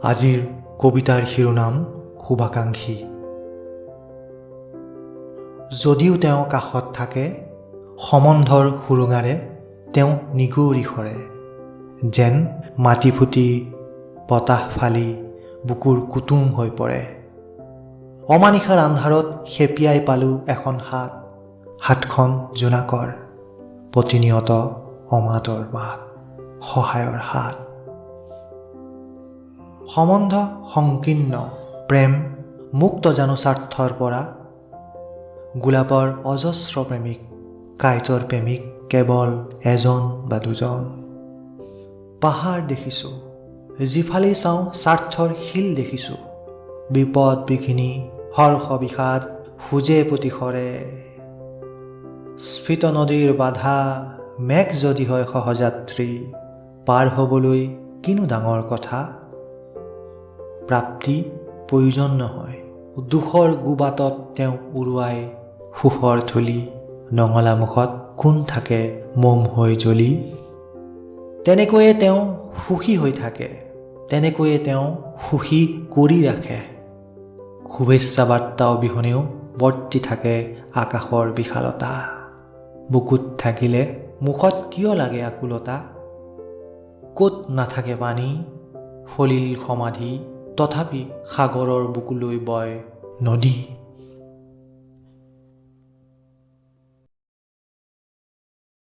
আজিৰ কবিতাৰ শিৰোনাম শুভাকাংক্ষী। যদিও তেওঁ কাষত থাকে, সম্বন্ধৰ সুৰুঙাৰে তেওঁ নিগুৰি সৰে, যেন মাটি ফুটি বতাহ ফালি বুকুৰ কুটুম হৈ পৰে। অমানিশাৰ আন্ধাৰত খেপিয়াই পালোঁ এখন হাত, হাতখন জোনাকৰ, প্ৰতিনিয়ত অমাতৰ মাত, সহায়ৰ হাত। সম্বন্ধ সংকীৰ্ণ, প্ৰেম মুক্ত জানো স্বাৰ্থৰ পৰা, গোলাপৰ অজস্ৰ প্ৰেমিক, কাঁইটৰ প্ৰেমিক কেৱল এজন বা দুজন। পাহাৰ দেখিছোঁ, যিফালেই চাওঁ স্বাৰ্থৰ শিল দেখিছোঁ, বিপদ বিঘিনি হৰ্ষ বিষাদ খুজে প্ৰতিশৰে। স্ফীত নদীৰ বাধা, মেঘ যদি হয় সহযাত্ৰী, পাৰ হ'বলৈ কিনো ডাঙৰ কথা। প্ৰাপ্তি প্ৰয়োজন নহয়, দুখৰ গোবাটত তেওঁ উৰুৱাই সুখৰ ধূলি, নঙলা মুখত কোন থাকে মম হৈ জ্বলি। তেনেকৈয়ে তেওঁ সুখী হৈ থাকে, তেনেকৈয়ে তেওঁ সুখী কৰি ৰাখে। শুভেচ্ছা বাৰ্তা অবিহনেও বৰ্তি থাকে আকাশৰ বিশালতা। বুকুত থাকিলে মুখত কিয় লাগে আকুলতা। ক'ত নাথাকে পানী, সলিল সমাধি, তথাপি সাগৰৰ বুকুলৈ বয় নদী।